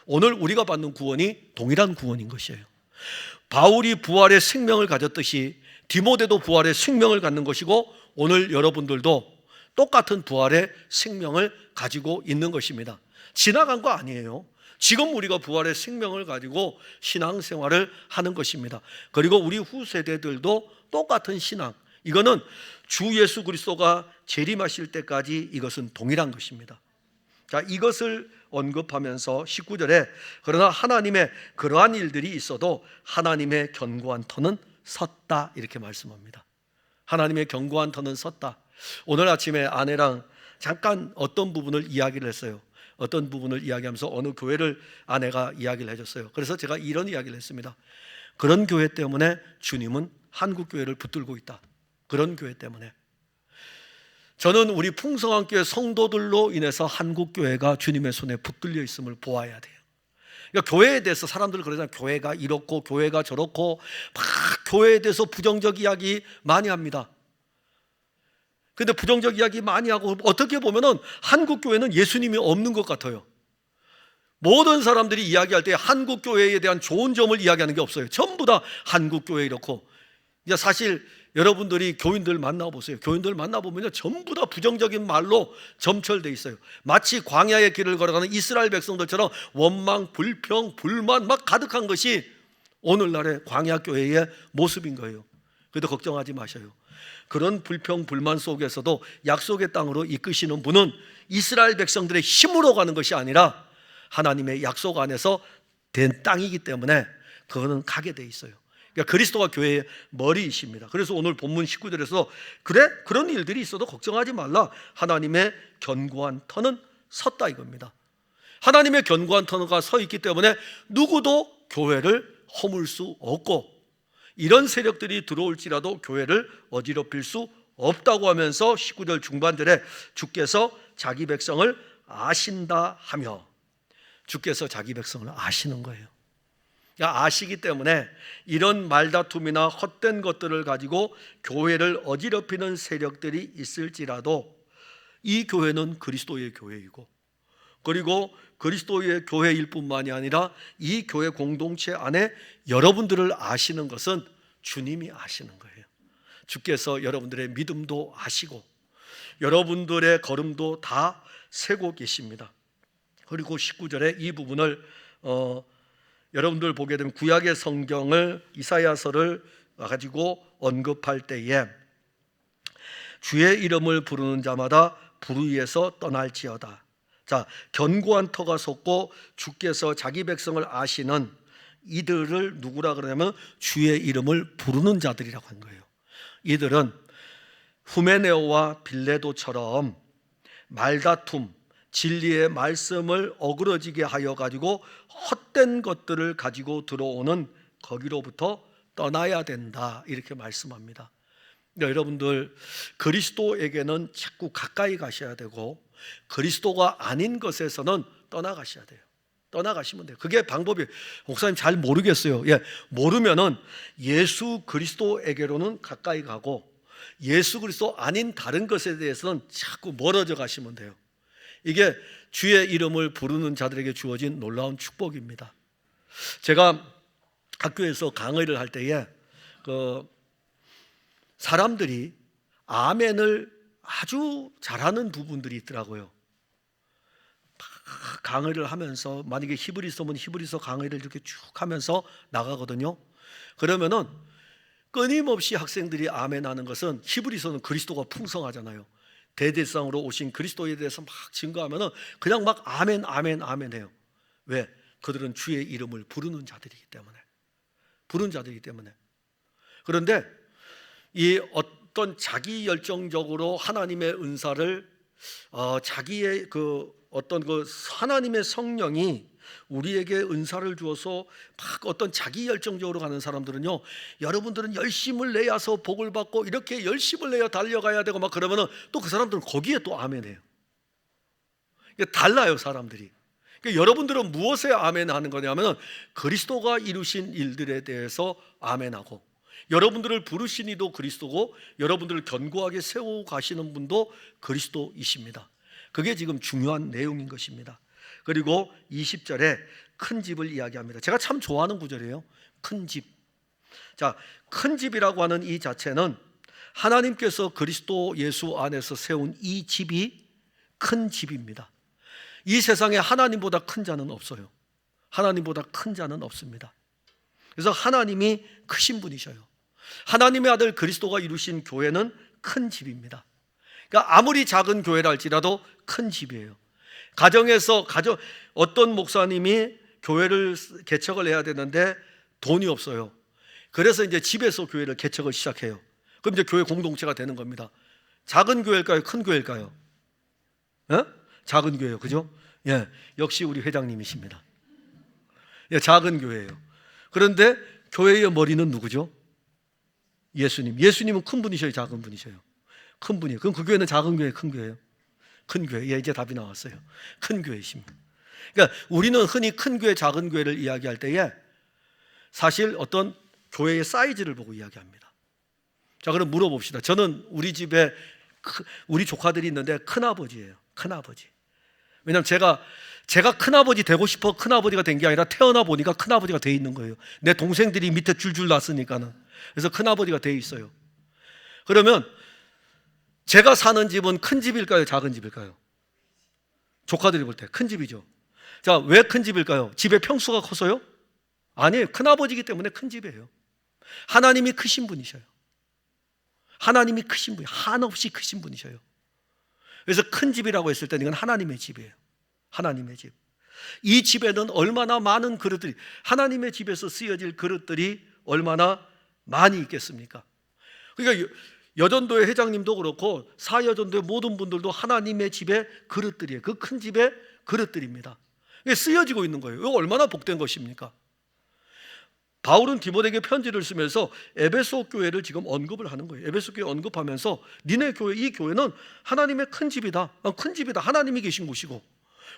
오늘 우리가 받는 구원이 동일한 구원인 것이에요. 바울이 부활의 생명을 가졌듯이 디모데도 부활의 생명을 갖는 것이고 오늘 여러분들도 똑같은 부활의 생명을 가지고 있는 것입니다. 지나간 거 아니에요. 지금 우리가 부활의 생명을 가지고 신앙생활을 하는 것입니다. 그리고 우리 후세대들도 똑같은 신앙, 이거는 주 예수 그리스도가 재림하실 때까지 이것은 동일한 것입니다. 자, 이것을 언급하면서 19절에 그러나 하나님의 그러한 일들이 있어도 하나님의 견고한 터는 섰다, 이렇게 말씀합니다. 하나님의 견고한 터는 섰다. 오늘 아침에 아내랑 잠깐 어떤 부분을 이야기를 했어요. 어떤 부분을 이야기하면서 어느 교회를 아내가 이야기를 해줬어요. 그래서 제가 이런 이야기를 했습니다. 그런 교회 때문에 주님은 한국 교회를 붙들고 있다. 그런 교회 때문에. 저는 우리 풍성한 교회 성도들로 인해서 한국 교회가 주님의 손에 붙들려 있음을 보아야 돼요. 그러니까 교회에 대해서 사람들 그러잖아요. 교회가 이렇고 교회가 저렇고 막 교회에 대해서 부정적 이야기 많이 합니다. 근데 부정적 이야기 많이 하고 어떻게 보면은 한국 교회는 예수님이 없는 것 같아요. 모든 사람들이 이야기할 때 한국 교회에 대한 좋은 점을 이야기하는 게 없어요. 전부 다 한국 교회 이렇고. 이제 사실 여러분들이 교인들 만나보세요. 교인들 만나보면요, 전부 다 부정적인 말로 점철돼 있어요. 마치 광야의 길을 걸어가는 이스라엘 백성들처럼 원망, 불평, 불만 막 가득한 것이 오늘날의 광야 교회의 모습인 거예요. 그래도 걱정하지 마셔요. 그런 불평, 불만 속에서도 약속의 땅으로 이끄시는 분은 이스라엘 백성들의 힘으로 가는 것이 아니라 하나님의 약속 안에서 된 땅이기 때문에 그거는 가게 돼 있어요. 그러니까 그리스도가 교회의 머리이십니다. 그래서 오늘 본문 19절에서 그래? 그런 일들이 있어도 걱정하지 말라. 하나님의 견고한 터는 섰다 이겁니다. 하나님의 견고한 터가 서 있기 때문에 누구도 교회를 허물 수 없고 이런 세력들이 들어올지라도 교회를 어지럽힐 수 없다고 하면서 19절 중반절에 주께서 자기 백성을 아신다 하며, 주께서 자기 백성을 아시는 거예요. 아시기 때문에 이런 말다툼이나 헛된 것들을 가지고 교회를 어지럽히는 세력들이 있을지라도 이 교회는 그리스도의 교회이고, 그리고 그리스도의 교회일 뿐만이 아니라 이 교회 공동체 안에 여러분들을 아시는 것은 주님이 아시는 거예요. 주께서 여러분들의 믿음도 아시고 여러분들의 걸음도 다 세고 계십니다. 그리고 19절에 이 부분을 여러분들 보게 되면 구약의 성경을 이사야서를 가지고 언급할 때에 주의 이름을 부르는 자마다 불의에서 떠날지어다. 자, 견고한 터가 섰고 주께서 자기 백성을 아시는 이들을 누구라 그러냐면 주의 이름을 부르는 자들이라고 한 거예요. 이들은 후메네오와 빌레도처럼 말다툼, 진리의 말씀을 어그러지게 하여 가지고 헛된 것들을 가지고 들어오는 거기로부터 떠나야 된다, 이렇게 말씀합니다. 그러니까 여러분들, 그리스도에게는 자꾸 가까이 가셔야 되고 그리스도가 아닌 것에서는 떠나가셔야 돼요. 떠나가시면 돼요. 그게 방법이에요. 목사님 잘 모르겠어요. 모르면은 예수 그리스도에게로는 가까이 가고 예수 그리스도 아닌 다른 것에 대해서는 자꾸 멀어져 가시면 돼요. 이게 주의 이름을 부르는 자들에게 주어진 놀라운 축복입니다. 제가 학교에서 강의를 할 때에 사람들이 아멘을 아주 잘하는 부분들이 있더라고요. 강의를 하면서 만약에 히브리서면 히브리서 강의를 이렇게 쭉 하면서 나가거든요. 그러면은 끊임없이 학생들이 아멘하는 것은, 히브리서는 그리스도가 풍성하잖아요. 대대상으로 오신 그리스도에 대해서 막 증거하면은 그냥 막 아멘 아멘 아멘 해요. 왜? 그들은 주의 이름을 부르는 자들이기 때문에. 부르는 자들이기 때문에. 그런데 이 어떤 자기 열정적으로 하나님의 은사를 자기의 어떤 하나님의 성령이 우리에게 은사를 주어서 막 어떤 자기 열정적으로 가는 사람들은요, 여러분들은 열심을 내야서 복을 받고 이렇게 열심을 내야 달려가야 되고 막 그러면은 또 그 사람들은 거기에 또 아멘해요. 달라요, 사람들이. 그러니까 여러분들은 무엇에 아멘하는 거냐면은 그리스도가 이루신 일들에 대해서 아멘하고, 여러분들을 부르신 이도 그리스도고 여러분들을 견고하게 세우고 가시는 분도 그리스도이십니다. 그게 지금 중요한 내용인 것입니다. 그리고 20절에 큰 집을 이야기합니다. 제가 참 좋아하는 구절이에요. 큰 집. 자, 큰 집이라고 하는 이 자체는 하나님께서 그리스도 예수 안에서 세운 이 집이 큰 집입니다. 이 세상에 하나님보다 큰 자는 없어요. 하나님보다 큰 자는 없습니다. 그래서 하나님이 크신 분이셔요. 하나님의 아들 그리스도가 이루신 교회는 큰 집입니다. 그러니까 아무리 작은 교회라 할지라도 큰 집이에요. 가정에서 어떤 목사님이 교회를 개척을 해야 되는데 돈이 없어요. 그래서 이제 집에서 교회를 개척을 시작해요. 그럼 이제 교회 공동체가 되는 겁니다. 작은 교회일까요? 큰 교회일까요? 작은 교회요, 그죠? 역시 우리 회장님이십니다. 작은 교회예요. 그런데 교회의 머리는 누구죠? 예수님. 예수님은 큰 분이셔요, 작은 분이셔요? 큰 분이에요. 그럼 그 교회는 작은 교회, 큰 교회예요? 큰 교회. 이제 답이 나왔어요. 큰 교회이십니다. 그러니까 우리는 흔히 큰 교회, 작은 교회를 이야기할 때에 사실 어떤 교회의 사이즈를 보고 이야기합니다. 자, 그럼 물어봅시다. 저는 우리 집에 우리 조카들이 있는데 큰아버지예요. 큰아버지. 왜냐하면 제가 큰아버지 되고 싶어 큰아버지가 된 게 아니라 태어나 보니까 큰아버지가 돼 있는 거예요. 내 동생들이 밑에 줄줄 났으니까는. 그래서 큰아버지가 돼 있어요. 그러면 제가 사는 집은 큰 집일까요? 작은 집일까요? 조카들이 볼 때 큰 집이죠. 자, 왜 큰 집일까요? 집의 평수가 커서요? 아니에요. 큰아버지이기 때문에 큰 집이에요. 하나님이 크신 분이셔요. 하나님이 크신 분이에요. 한없이 크신 분이셔요. 그래서 큰 집이라고 했을 때는 이건 하나님의 집이에요. 하나님의 집. 이 집에는 얼마나 많은 그릇들이, 하나님의 집에서 쓰여질 그릇들이 얼마나 많이 있겠습니까? 그러니까 여전도의 회장님도 그렇고 사여전도의 모든 분들도 하나님의 집의 그릇들이에요. 그 큰 집의 그릇들입니다. 이게 쓰여지고 있는 거예요. 이거 얼마나 복된 것입니까? 바울은 디모데에게 편지를 쓰면서 에베소 교회를 지금 언급을 하는 거예요. 에베소 교회 언급하면서 니네 교회, 이 교회는 하나님의 큰 집이다. 큰 집이다. 하나님이 계신 곳이고,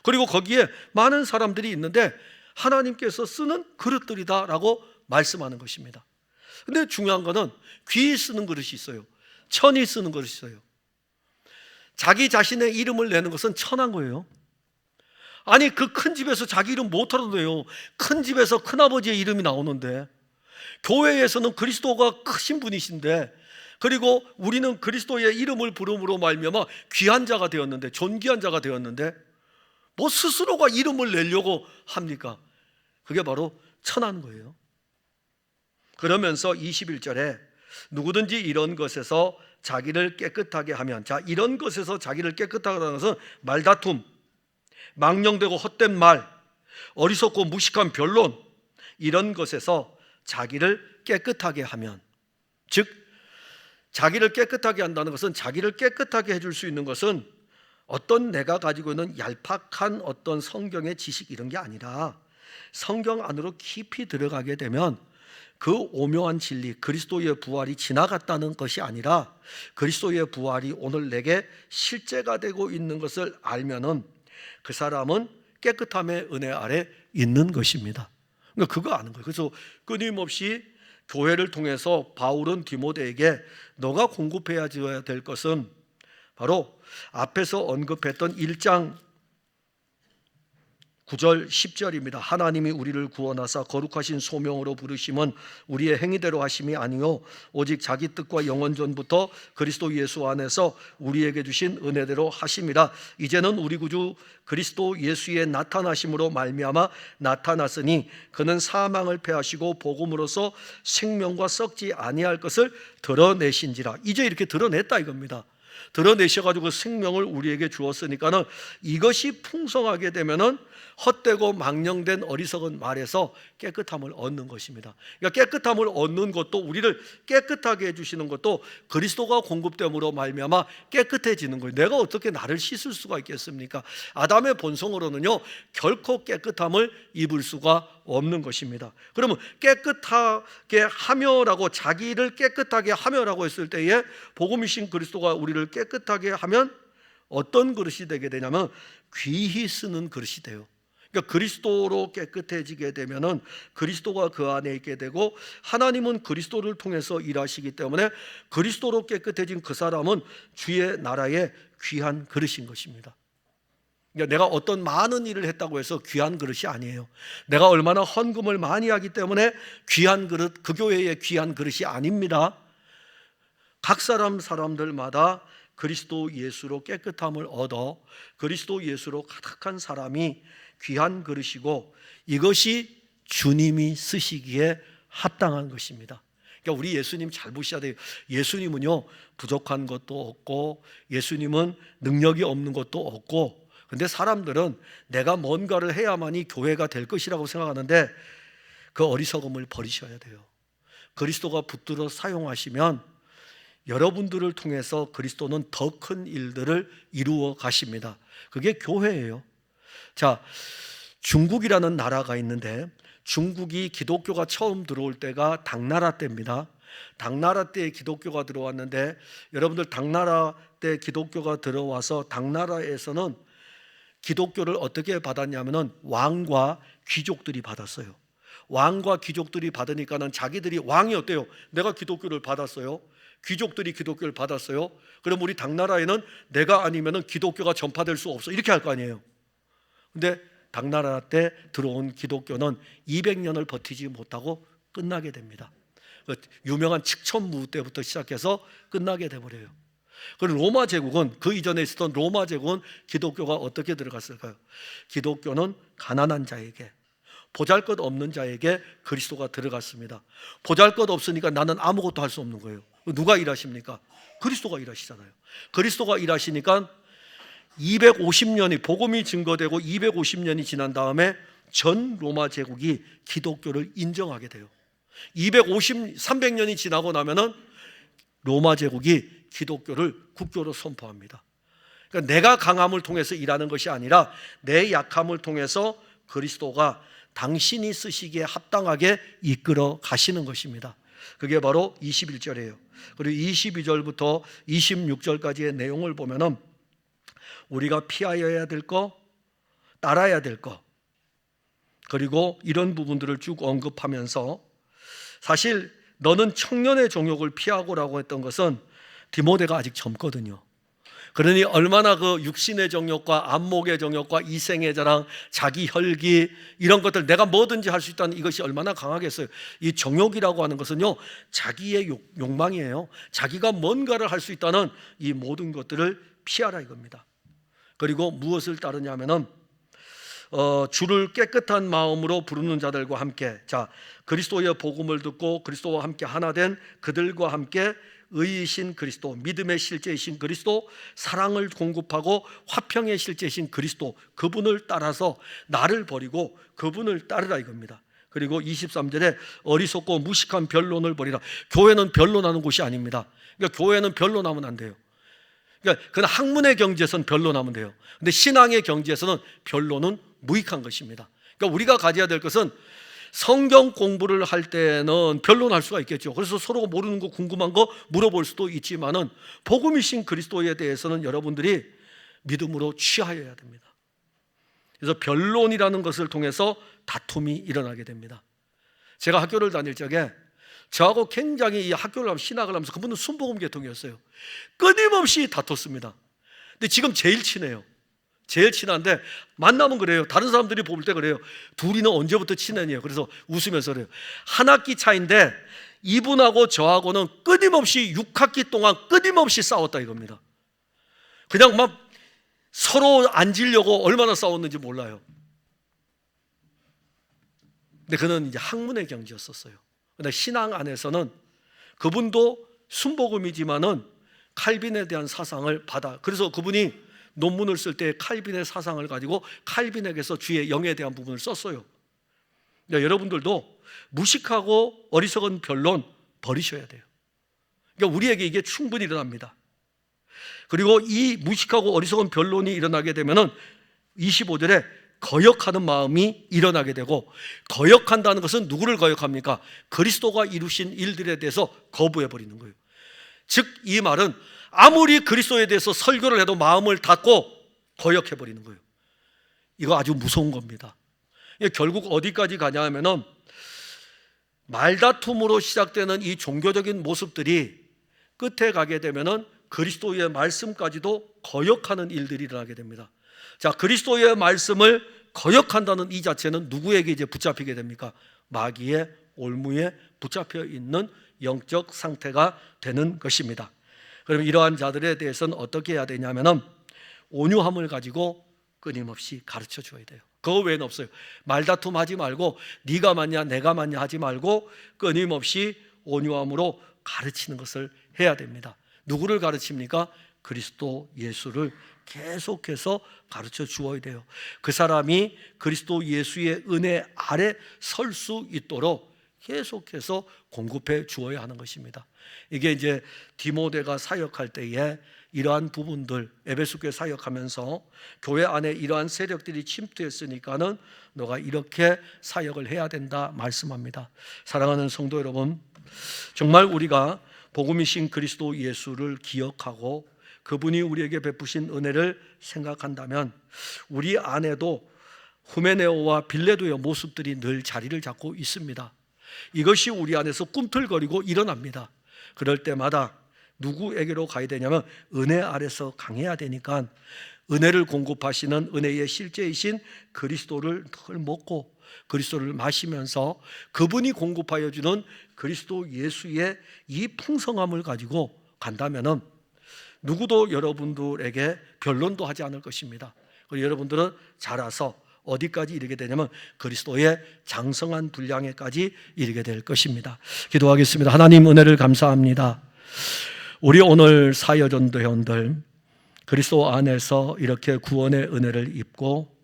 그리고 거기에 많은 사람들이 있는데 하나님께서 쓰는 그릇들이다라고 말씀하는 것입니다. 근데 중요한 거는 귀히 쓰는 그릇이 있어요. 천이 쓰는 것이 있어요. 자기 자신의 이름을 내는 것은 천한 거예요. 아니, 그 큰 집에서 자기 이름 못하도 돼요. 큰 집에서 큰아버지의 이름이 나오는데, 교회에서는 그리스도가 크신 분이신데, 그리고 우리는 그리스도의 이름을 부름으로 말미암아 귀한 자가 되었는데, 존귀한 자가 되었는데 뭐 스스로가 이름을 내려고 합니까? 그게 바로 천한 거예요. 그러면서 21절에 누구든지 이런 것에서 자기를 깨끗하게 하면, 자, 이런 것에서 자기를 깨끗하게 하는 것은 말다툼, 망령되고 헛된 말, 어리석고 무식한 변론, 이런 것에서 자기를 깨끗하게 하면, 즉 자기를 깨끗하게 한다는 것은, 자기를 깨끗하게 해줄 수 있는 것은 어떤 내가 가지고 있는 얄팍한 어떤 성경의 지식 이런 게 아니라, 성경 안으로 깊이 들어가게 되면 그 오묘한 진리, 그리스도의 부활이 지나갔다는 것이 아니라 그리스도의 부활이 오늘 내게 실제가 되고 있는 것을 알면은 그 사람은 깨끗함의 은혜 아래 있는 것입니다. 그러니까 그거 아는 거예요. 그래서 끊임없이 교회를 통해서 바울은 디모데에게 너가 공급해야 될 것은 바로 앞에서 언급했던 1장 9절 10절입니다. 하나님이 우리를 구원하사 거룩하신 소명으로 부르심은 우리의 행위대로 하심이 아니요 오직 자기 뜻과 영원 전부터 그리스도 예수 안에서 우리에게 주신 은혜대로 하심이라. 이제는 우리 구주 그리스도 예수의 나타나심으로 말미암아 나타났으니 그는 사망을 패하시고 복음으로써 생명과 썩지 아니할 것을 드러내신지라. 이제 이렇게 드러냈다 이겁니다. 드러내셔가지고 생명을 우리에게 주었으니까는 이것이 풍성하게 되면은 헛되고 망령된 어리석은 말에서 깨끗함을 얻는 것입니다. 그러니까 깨끗함을 얻는 것도, 우리를 깨끗하게 해주시는 것도 그리스도가 공급됨으로 말미암아 깨끗해지는 거예요. 내가 어떻게 나를 씻을 수가 있겠습니까? 아담의 본성으로는요 결코 깨끗함을 입을 수가 없는 것입니다. 그러면 깨끗하게 하며라고, 자기를 깨끗하게 하며라고 했을 때에 복음이신 그리스도가 우리를 깨끗하게 하면 어떤 그릇이 되게 되냐면 귀히 쓰는 그릇이 돼요. 그러니까 그리스도로 깨끗해지게 되면은 그리스도가 그 안에 있게 되고, 하나님은 그리스도를 통해서 일하시기 때문에 그리스도로 깨끗해진 그 사람은 주의 나라의 귀한 그릇인 것입니다. 그러니까 내가 어떤 많은 일을 했다고 해서 귀한 그릇이 아니에요. 내가 얼마나 헌금을 많이 하기 때문에 귀한 그릇, 그 교회의 귀한 그릇이 아닙니다. 각 사람들마다 그리스도 예수로 깨끗함을 얻어 그리스도 예수로 가득한 사람이 귀한 그릇이고, 이것이 주님이 쓰시기에 합당한 것입니다. 그러니까 우리 예수님 잘 보셔야 돼요. 예수님은요 부족한 것도 없고, 예수님은 능력이 없는 것도 없고, 근데 사람들은 내가 뭔가를 해야만이 교회가 될 것이라고 생각하는데 그 어리석음을 버리셔야 돼요. 그리스도가 붙들어 사용하시면 여러분들을 통해서 그리스도는 더 큰 일들을 이루어 가십니다. 그게 교회예요. 자, 중국이라는 나라가 있는데, 중국이 기독교가 처음 들어올 때가 당나라 때입니다. 당나라 때에 기독교가 들어왔는데, 여러분들 당나라 때 기독교가 들어와서 당나라에서는 기독교를 어떻게 받았냐면은 왕과 귀족들이 받았어요. 왕과 귀족들이 받으니까는 자기들이, 왕이 어때요? 내가 기독교를 받았어요. 귀족들이 기독교를 받았어요. 그럼 우리 당나라에는 내가 아니면은 기독교가 전파될 수 없어, 이렇게 할 거 아니에요. 근데 당나라 때 들어온 기독교는 200년을 버티지 못하고 끝나게 됩니다. 유명한 칙천무 때부터 시작해서 끝나게 돼버려요. 그리고 로마 제국은, 그 이전에 있었던 로마 제국은 기독교가 어떻게 들어갔을까요? 기독교는 가난한 자에게, 보잘것 없는 자에게 그리스도가 들어갔습니다. 보잘것 없으니까 나는 아무것도 할 수 없는 거예요. 누가 일하십니까? 그리스도가 일하시잖아요. 그리스도가 일하시니까 250년이, 복음이 증거되고 250년이 지난 다음에 전 로마 제국이 기독교를 인정하게 돼요. 300년이 지나고 나면은 로마 제국이 기독교를 국교로 선포합니다. 그러니까 내가 강함을 통해서 일하는 것이 아니라 내 약함을 통해서 그리스도가 당신이 쓰시기에 합당하게 이끌어 가시는 것입니다. 그게 바로 21절이에요. 그리고 22절부터 26절까지의 내용을 보면은 우리가 피하여야 될 거, 따라야 될 거, 그리고 이런 부분들을 쭉 언급하면서, 사실 너는 청년의 정욕을 피하고라고 했던 것은 디모데가 아직 젊거든요. 그러니 얼마나 그 육신의 정욕과 안목의 정욕과 이생의 자랑, 자기 혈기, 이런 것들 내가 뭐든지 할 수 있다는 이것이 얼마나 강하겠어요. 이 정욕이라고 하는 것은요 자기의 욕망이에요. 자기가 뭔가를 할 수 있다는 이 모든 것들을 피하라 이겁니다. 그리고 무엇을 따르냐면은 주를 깨끗한 마음으로 부르는 자들과 함께, 자, 그리스도의 복음을 듣고 그리스도와 함께 하나 된 그들과 함께 의이신 그리스도, 믿음의 실제이신 그리스도, 사랑을 공급하고 화평의 실제이신 그리스도, 그분을 따라서 나를 버리고 그분을 따르라 이겁니다. 그리고 23절에 어리석고 무식한 변론을 벌이라. 교회는 변론하는 곳이 아닙니다. 그러니까 교회는 변론하면 안 돼요. 그러니까 그건 학문의 경지에서는 변론하면 돼요. 근데 신앙의 경지에서는 변론은 무익한 것입니다. 그러니까 우리가 가져야 될 것은 성경 공부를 할 때는 변론할 수가 있겠죠. 그래서 서로 모르는 거 궁금한 거 물어볼 수도 있지만은 복음이신 그리스도에 대해서는 여러분들이 믿음으로 취하여야 됩니다. 그래서 변론이라는 것을 통해서 다툼이 일어나게 됩니다. 제가 학교를 다닐 적에 저하고 굉장히 이 학교를 하면서 신학을 하면서 그분은 순복음 계통이었어요. 끊임없이 다퉜습니다. 근데 지금 제일 친해요. 제일 친한데 만나면 그래요. 다른 사람들이 볼 때 그래요. 둘이는 언제부터 친했냐. 그래서 웃으면서 그래요. 한 학기 차인데 이분하고 저하고는 끊임없이 6학기 동안 끊임없이 싸웠다 이겁니다. 그냥 막 서로 앉으려고 얼마나 싸웠는지 몰라요. 근데 그는 이제 학문의 경지였었어요. 근데 신앙 안에서는 그분도 순복음이지만은 칼빈에 대한 사상을 받아. 그래서 그분이 논문을 쓸 때 칼빈의 사상을 가지고 칼빈에게서 주의 영에 대한 부분을 썼어요. 그러니까 여러분들도 무식하고 어리석은 변론 버리셔야 돼요. 그러니까 우리에게 이게 충분히 일어납니다. 그리고 이 무식하고 어리석은 변론이 일어나게 되면은 25절에 거역하는 마음이 일어나게 되고, 거역한다는 것은 누구를 거역합니까? 그리스도가 이루신 일들에 대해서 거부해 버리는 거예요. 즉 이 말은 아무리 그리스도에 대해서 설교를 해도 마음을 닫고 거역해 버리는 거예요. 이거 아주 무서운 겁니다. 결국 어디까지 가냐 하면은 말다툼으로 시작되는 이 종교적인 모습들이 끝에 가게 되면은 그리스도의 말씀까지도 거역하는 일들이 일어나게 됩니다. 자, 그리스도의 말씀을 거역한다는 이 자체는 누구에게 이제 붙잡히게 됩니까? 마귀의 올무에 붙잡혀 있는 영적 상태가 되는 것입니다. 그러면 이러한 자들에 대해서는 어떻게 해야 되냐면은 온유함을 가지고 끊임없이 가르쳐 줘야 돼요. 그거 외에는 없어요. 말다툼 하지 말고 네가 맞냐 내가 맞냐 하지 말고 끊임없이 온유함으로 가르치는 것을 해야 됩니다. 누구를 가르칩니까? 그리스도 예수를 계속해서 가르쳐 주어야 돼요. 그 사람이 그리스도 예수의 은혜 아래 설 수 있도록 계속해서 공급해 주어야 하는 것입니다. 이게 이제 디모데가 사역할 때에 이러한 부분들, 에베소 교회 사역하면서 교회 안에 이러한 세력들이 침투했으니까는 너가 이렇게 사역을 해야 된다 말씀합니다. 사랑하는 성도 여러분, 정말 우리가 복음이신 그리스도 예수를 기억하고 그분이 우리에게 베푸신 은혜를 생각한다면 우리 안에도 후메네오와 빌레도의 모습들이 늘 자리를 잡고 있습니다. 이것이 우리 안에서 꿈틀거리고 일어납니다. 그럴 때마다 누구에게로 가야 되냐면 은혜 아래서 강해야 되니까 은혜를 공급하시는 은혜의 실제이신 그리스도를 늘 먹고 그리스도를 마시면서 그분이 공급하여 주는 그리스도 예수의 이 풍성함을 가지고 간다면은 누구도 여러분들에게 변론도 하지 않을 것입니다. 그리고 여러분들은 자라서 어디까지 이르게 되냐면 그리스도의 장성한 분량에까지 이르게 될 것입니다. 기도하겠습니다. 하나님 은혜를 감사합니다. 우리 오늘 사여전도 회원들 그리스도 안에서 이렇게 구원의 은혜를 입고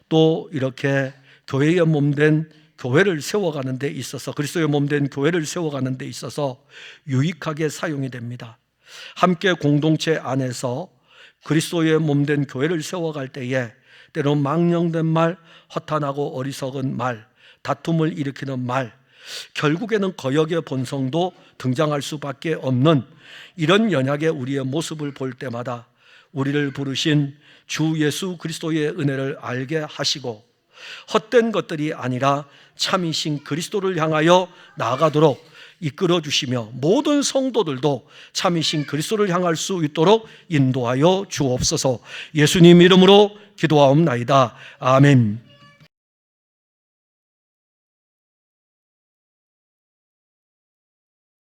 또 이렇게 교회의 몸된 교회를 세워가는 데 있어서 그리스도의 몸된 교회를 세워가는 데 있어서 유익하게 사용이 됩니다. 함께 공동체 안에서 그리스도의 몸된 교회를 세워갈 때에 때로는 망령된 말, 허탄하고 어리석은 말, 다툼을 일으키는 말, 결국에는 거역의 본성도 등장할 수밖에 없는 이런 연약의 우리의 모습을 볼 때마다 우리를 부르신 주 예수 그리스도의 은혜를 알게 하시고 헛된 것들이 아니라 참이신 그리스도를 향하여 나아가도록 이끌어 주시며 모든 성도들도 참이신 그리스도를 향할 수 있도록 인도하여 주옵소서. 예수님 이름으로 기도하옵나이다. 아멘.